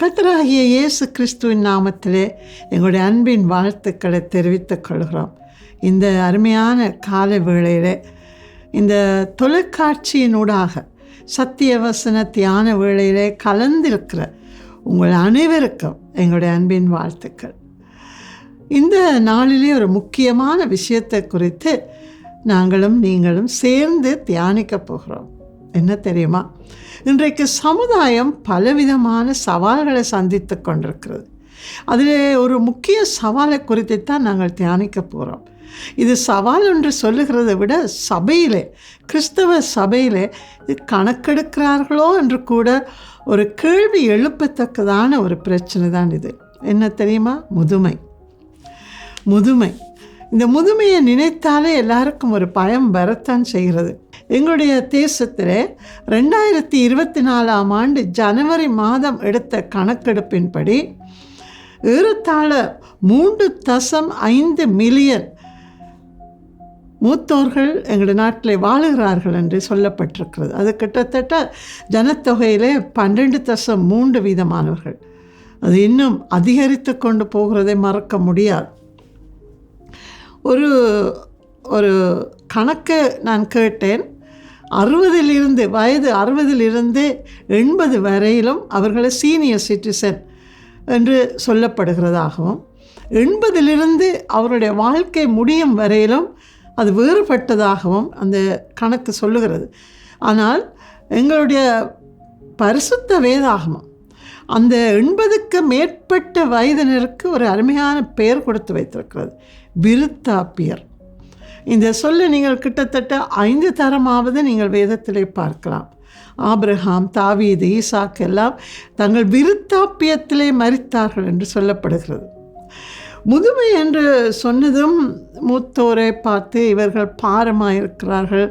கர்த்தராகிய இயேசு கிறிஸ்துவின் நாமத்திலே எங்களுடைய அன்பின் வாழ்த்துக்களை தெரிவித்துக் கொள்கிறோம். இந்த அருமையான காலை வேளையிலே இந்த தொலைக்காட்சியினூடாக சத்தியவசன தியான வேளையிலே கலந்திருக்கிற உங்கள் அனைவருக்கும் எங்களுடைய அன்பின் வாழ்த்துக்கள். இந்த நாளிலே ஒரு முக்கியமான விஷயத்தை குறித்து நாங்களும் நீங்களும் சேர்ந்து தியானிக்க போகிறோம். என்ன தெரியுமா? இன்றைக்கு சமுதாயம் பலவிதமான சவால்களை சந்தித்து கொண்டிருக்கிறது. அதில் ஒரு முக்கிய சவாலை குறித்து தான் நாங்கள் தியானிக்க போகிறோம். இது சவால் என்று சொல்லுகிறதை விட சபையிலே, கிறிஸ்தவ சபையிலே இது கணக்கெடுக்கிறார்களோ என்று கூட ஒரு கேள்வி எழுப்பத்தக்கதான ஒரு பிரச்சனை தான் இது. என்ன தெரியுமா? முதுமை. இந்த முதுமையை நினைத்தாலே எல்லாருக்கும் ஒரு பயம் வரத்தான் செய்கிறது. எங்களுடைய தேசத்தில் 2024 ஆண்டு ஜனவரி மாதம் எடுத்த கணக்கெடுப்பின்படி ஏறத்தாழ 3.5 மில்லியன் மூத்தோர்கள் எங்களுடைய நாட்டில் வாழுகிறார்கள் என்று சொல்லப்பட்டிருக்கிறது. அது கிட்டத்தட்ட ஜனத்தொகையிலே 12.3% அது இன்னும் அதிகரித்து கொண்டு போகிறதை மறக்க முடியாது. ஒரு கணக்கு நான் கேட்டேன். வயது 60 80 வரையிலும் அவர்களை சீனியர் சிட்டிசன் என்று சொல்லப்படுகிறதாகவும், 80 அவருடைய வாழ்க்கை முடியும் வரையிலும் அது வேறுபட்டதாகவும் அந்த கணக்கு சொல்லுகிறது. ஆனால் எங்களுடைய பரிசுத்த வேதாகமம் அந்த 80க்கு மேற்பட்ட வயதினருக்கு ஒரு அருமையான பெயர் கொடுத்து வைத்திருக்கிறது, விருத்தாப்பியர். இந்த சொல்ல நீங்கள் கிட்டத்தட்ட 5 தரமாவது நீங்கள் வேதத்திலே பார்க்கலாம். ஆபிரகாம், தாவீது, ஈசாக்கு எல்லாம் தங்கள் விருத்தாப்பியத்திலே மரித்தார்கள் என்று சொல்லப்படுகிறது. முதுமை என்று சொன்னதும் மூத்தோரை பார்த்து இவர்கள் பாரமாக இருக்கிறார்கள்,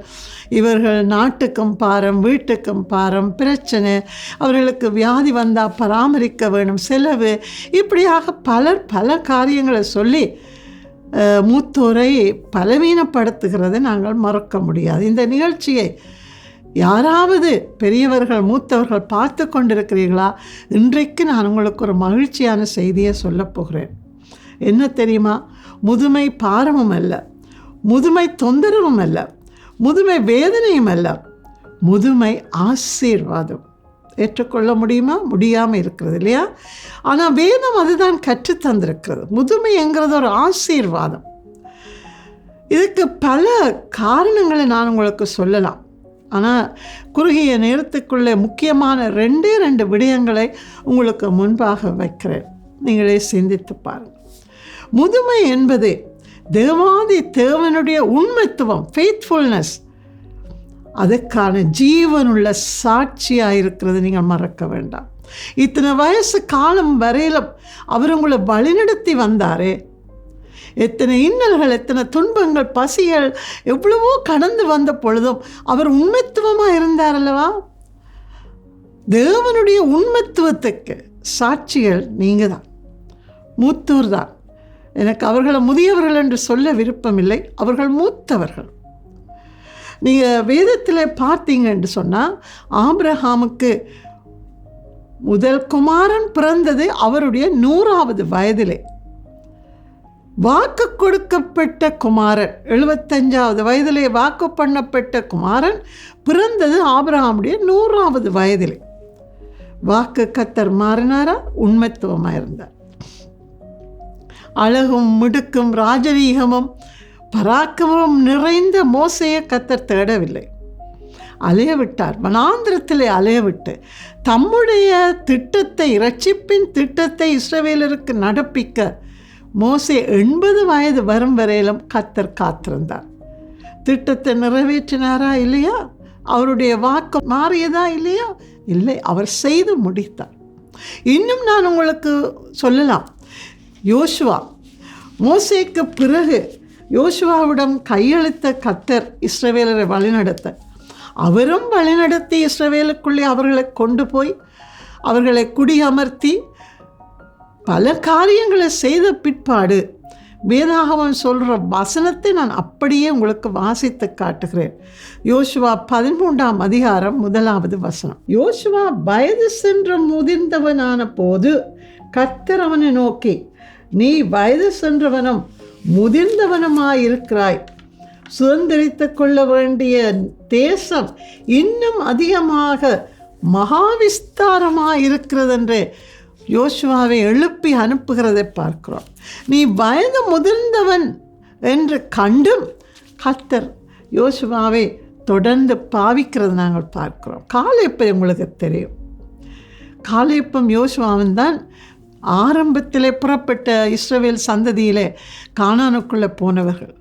இவர்கள் நாட்டுக்கும் பாரம், வீட்டுக்கும் பாரம், பிரச்சனை, அவர்களுக்கு வியாதி வந்தால் பராமரிக்க வேணும், செலவு, இப்படியாக பல காரியங்களை சொல்லி மூத்தோரை பலவீனப்படுத்துகிறதை நாங்கள் மறக்க முடியாது. இந்த நிகழ்ச்சியை யாராவது பெரியவர்கள், மூத்தவர்கள் பார்த்து கொண்டிருக்கிறீர்களா? இன்றைக்கு நான் உங்களுக்கு ஒரு மகிழ்ச்சியான செய்தியை சொல்லப் போகிறேன். என்ன தெரியுமா? முதுமை பாரமும் அல்ல, முதுமை தொந்தரவும் அல்ல, முதுமை வேதனையும் அல்ல, முதுமை ஆசீர்வாதம். ஏற்றுக்கொள்ள முடியுமா? முடியாமல் இருக்கிறது இல்லையா? ஆனால் வேதம் அதுதான் கற்றுத்தந்திருக்கிறது. முதுமை என்கிறது ஒரு ஆசீர்வாதம். இதுக்கு பல காரணங்களை நான் உங்களுக்கு சொல்லலாம். ஆனால் குறுகிய நேரத்துக்குள்ளே முக்கியமான 2 விடயங்களை உங்களுக்கு முன்பாக வைக்கிறேன். நீங்களே சிந்தித்து பாருங்கள். முதுமை என்பது தேவாதி தேவனுடைய உண்மைத்துவம், ஃபெய்த்ஃபுல்னஸ், அதுக்கான ஜீவனுள்ள சாட்சியாக இருக்கிறது. நீங்கள் மறக்க வேண்டாம். இத்தனை வயசு காலம் வரையிலும் அவர் உங்களை வழிநடத்தி வந்தாரே. எத்தனை இன்னல்கள், எத்தனை துன்பங்கள், பசிகள் எவ்வளவோ கடந்து வந்த பொழுதும் அவர் உண்மைத்துவமாக இருந்தார் அல்லவா? தேவனுடைய உண்மைத்துவத்துக்கு சாட்சிகள் நீங்கள் தான், மூத்தோர் தான். எனக்கு அவர்களை முதியவர்கள் என்று சொல்ல விருப்பமில்லை, அவர்கள் மூத்தவர்கள். நீங்கள் வேதத்தில் பார்த்தீங்க என்று சொன்னால், ஆபிரகாமுக்கு முதல் குமாரன் பிறந்தது அவருடைய 100வது வயதிலே. வாக்கு கொடுக்கப்பட்ட குமாரன் 75வது வயதிலே வாக்கு பண்ணப்பட்ட குமாரன் பிறந்தது ஆபிரகாமுடைய 100வது வயதிலே. வாக்கு கர்த்தர் மாறினாரா? உண்மைத்துவமாக இருந்தார். அழகும் மிடுக்கும் ராஜரீகமும் பராக்கிரமும் நிறைந்த மோசையை கர்த்தர் தேடவில்லை, அலைய விட்டார். வனாந்திரத்திலே அலைய விட்டு தம்முடைய திட்டத்தை, இரட்சிப்பின் திட்டத்தை இஸ்ரவேலருக்கு நடப்பிக்க மோசே 80 வயது வரும் வரையிலும் கர்த்தர் காத்திருந்தார். திட்டத்தை நிறைவேற்றினாரா? இல்லையா? அவருடைய வாக்கு மாறியதா? இல்லையா? இல்லை, அவர் செய்து முடித்தார். இன்னும் நான் உங்களுக்கு சொல்லலாம். யோசுவா, மோசேக்கு பிறகு யோசுவாவிடம் கையளித்த கர்த்தர் இஸ்ரவேலரை வழிநடத்த, அவரும் வழிநடத்தி இஸ்ரவேலுக்குள்ளே அவர்களை கொண்டு போய் அவர்களை குடியமர்த்தி பல காரியங்களை செய்த பிற்பாடு வேதாகமம் சொல்கிற வசனத்தை நான் அப்படியே உங்களுக்கு வாசித்து காட்டுகிறேன். யோசுவா 13ஆம் அதிகாரம் 1வது வசனம். யோசுவா வயது சென்ற முதிர்ந்தவனான போது கர்த்தர் அவனை நோக்கி, நீ வயது சென்றவனும் முதிர்ந்தவனுமாயிருக்கிறாய், சுதந்திரித்து கொள்ள வேண்டிய தேசம் இன்னும் அதிகமாக மகாவிஸ்தாரமாக என்று யோசுவாவை எழுப்பி அனுப்புகிறதை பார்க்கிறோம். நீ வயது முதிர்ந்தவன் என்று கண்டும் கர்த்தர் யோசுவாவை தொடர்ந்து பாவிக்கிறது நாங்கள் பார்க்கிறோம். காலேப்பை உங்களுக்கு தெரியும். காலேப்பும் யோசுவாவும் தான் ஆரம்பத்திலே புறப்பட்ட இஸ்ரவேல் சந்ததியிலே கானானுக்குள்ளே போனவர்கள்.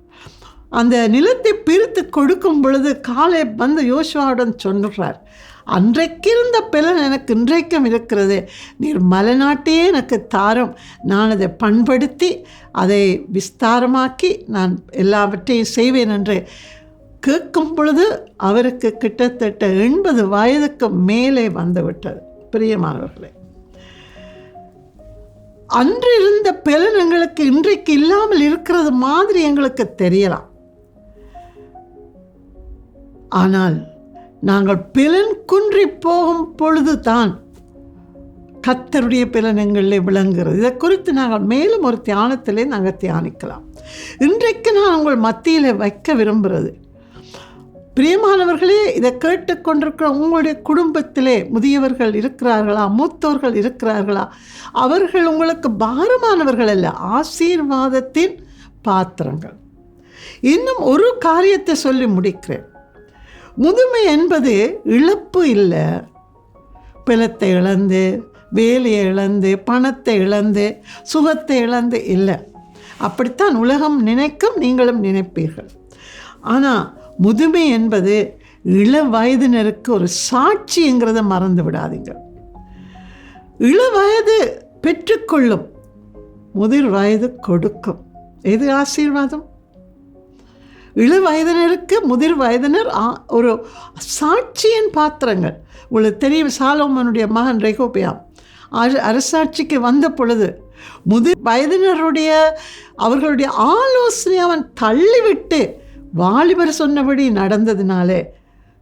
அந்த நிலத்தை பிரித்து கொடுக்கும் பொழுது காலேப் வந்து யோசுவாவுடன் சொல்கிறார், அன்றைக்கு இருந்த பலன் எனக்கு இன்றைக்கும் இருக்கிறது, நீர் மலைநாட்டையே எனக்கு தாரும், நான் அதை பண்படுத்தி அதை விஸ்தாரமாக்கி நான் எல்லாவற்றையும் செய்வேன் என்று கேட்கும் பொழுது அவருக்கு கிட்டத்தட்ட 80 வயதுக்கு மேலே வந்துவிட்டது. பிரியமானவர்களே, அன்று இருந்த பலன் எங்களுக்கு இன்றைக்கு இல்லாமல் இருக்கிறது மாதிரி எங்களுக்கு தெரியலாம். ஆனால் நாங்கள் பலன் குன்றி போகும் பொழுது தான் கர்த்தருடைய பலன் எங்களில் விளங்குகிறது. இதை குறித்து நாங்கள் மேலும் ஒரு தியானத்திலே நாங்கள் தியானிக்கலாம். இன்றைக்கு நான் உங்கள் மத்தியில் வைக்க விரும்புகிறது, பிரியமானவர்களே, இதை கேட்டுக்கொண்டிருக்கிற உங்களுடைய குடும்பத்திலே முதியவர்கள் இருக்கிறார்களா, மூத்தோர்கள் இருக்கிறார்களா? அவர்கள் உங்களுக்கு பாரமானவர்கள் அல்ல, ஆசீர்வாதத்தின் பாத்திரங்கள். இன்னும் ஒரு காரியத்தை சொல்லி முடிக்கிறேன். முதுமை என்பது இழப்பு இல்லை. பலத்தை இழந்து, வேலையை இழந்து, பணத்தை இழந்து, சுகத்தை இழந்து இல்லை. அப்படித்தான் உலகம் நினைக்கும், நீங்களும் நினைப்பீர்கள். ஆனால் முதுமை என்பது இள வயதினருக்கு ஒரு சாட்சிங்கிறத மறந்து விடாதீங்க. இள வயது பெற்றுக்கொள்ளும், முதிர் வயது கொடுக்கும். எது ஆசீர்வாதம்? இள வயதினருக்கு முதிர் வயதினர் ஒரு சாட்சியின் பாத்திரங்கள். உங்களுக்கு தெரியும், சாலோமோனுடைய மகன் ரெகோபியாம் அரசாட்சிக்கு வந்த பொழுது முதிர் வயதினருடைய அவர்களுடைய ஆலோசனை அவன் தள்ளிவிட்டு வாலிபர் சொன்னபடி நடந்ததினாலே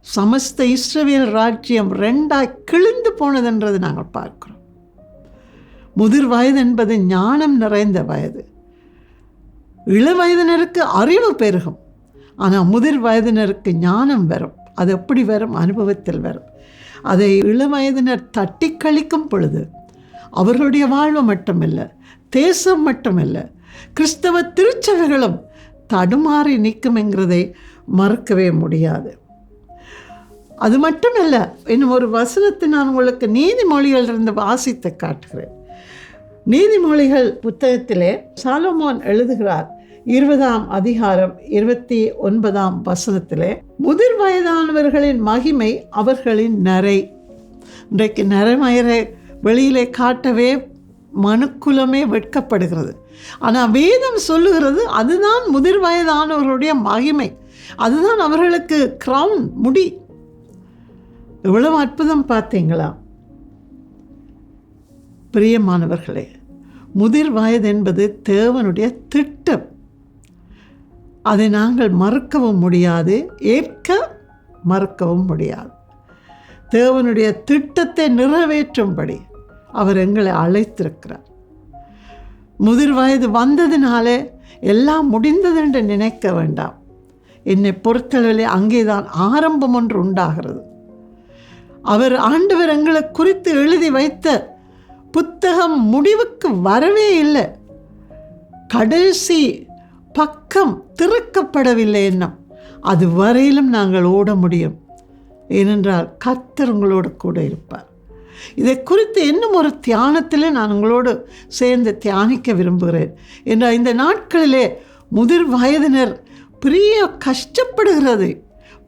சமஸ்த இஸ்ரவேல் ராஜ்யம் 2ஆய் கிழிந்து போனதென்றது நாங்கள் பார்க்கிறோம். முதிர் வயது என்பது ஞானம் நிறைந்த வயது. இள வயதினருக்கு அறிவு பெருகும், ஆனால் முதிர் வயதினருக்கு ஞானம் வரும். அது எப்படி வரும்? அனுபவத்தில் வரும். அதை இள வயதினர் தட்டி கழிக்கும் பொழுது அவர்களுடைய வாழ்வு மட்டுமல்ல, தேசம் மட்டுமல்ல, கிறிஸ்தவ திருச்சபைகளும் தடுமாறி நிற்கும் என்கிறதை மறுக்கவே முடியாது. அது மட்டுமல்ல, இன்னும் ஒரு வசனத்தை நான் உங்களுக்கு நீதிமொழிகளிலிருந்து வாசித்து காட்டுகிறேன். நீதிமொழிகள் புத்தகத்திலே சாலமோன் எழுதுகிறார், 20ஆம் அதிகாரம் 29ஆம் வசனத்திலே, முதிர் வயதானவர்களின் மகிமை அவர்களின் நரை. இன்றைக்கு நரைமயரை வெளியிலே காட்டவே மனுக்குலமே வெட்கப்படுகிறது. ஆனால் வேதம் சொல்லுகிறது அதுதான் முதிர் வயதானவர்களுடைய மகிமை, அதுதான் அவர்களுக்கு கிரவுன், முடி. எவ்வளவு அற்புதம் பார்த்தீங்களா பிரியமானவர்களே? முதிர் வயது என்பது தேவனுடைய திட்டம். அதை நாங்கள் மறுக்கவும் முடியாது, ஏற்க மறுக்கவும் முடியாது. தேவனுடைய திட்டத்தை நிறைவேற்றும்படி அவர் எங்களை அழைத்திருக்கிறார். முதிர் வயது வந்ததினாலே எல்லாம் முடிந்தது என்று நினைக்க வேண்டாம். என்னை பொறுத்தளவிலே அங்கேதான் ஆரம்பம் ஒன்று உண்டாகிறது. ஆண்டவர் எங்களை குறித்து எழுதி வைத்த புத்தகம் முடிவுக்கு வரவே இல்லை. கடைசி பக்கம் திறக்கப்படவில்லை என்னும் அது வரையிலும் நாங்கள் ஓட முடியும். ஏனென்றால் கர்த்தர் உங்களோடு கூட இருப்பார். இதை குறித்து இன்னும் ஒரு தியானத்திலே நான் உங்களோடு சேர்ந்து தியானிக்க விரும்புகிறேன். என்ற இந்த நாட்களிலே முதிர் வயதினர் பெரிய கஷ்டப்படுகிறது.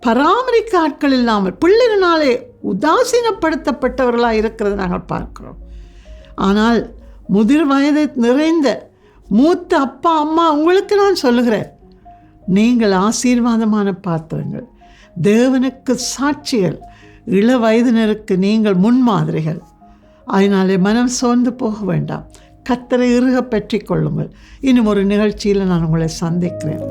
பராமரிக்க ஆட்கள் இல்லாமல் பிள்ளைகளாலே உதாசீனப்படுத்தப்பட்டவர்களாக இருக்கிறது நாங்கள் பார்க்கிறோம். ஆனால் முதிர் வயது நிறைந்த மூத்த அப்பா அம்மா உங்களுக்கு நான் சொல்லுகிறேன், நீங்கள் ஆசீர்வாதமான பாத்திரங்கள், தேவனுக்கு சாட்சிகள். இள வயதினருக்கு நீங்கள் முன்மாதிரிகள். அதனாலே மனம் சோர்ந்து போக வேண்டாம். கர்த்தரை இறுக பற்றி கொள்ளுங்கள். இன்னும் ஒரு நிகழ்ச்சியில் நான் உங்களை சந்திக்கிறேன்.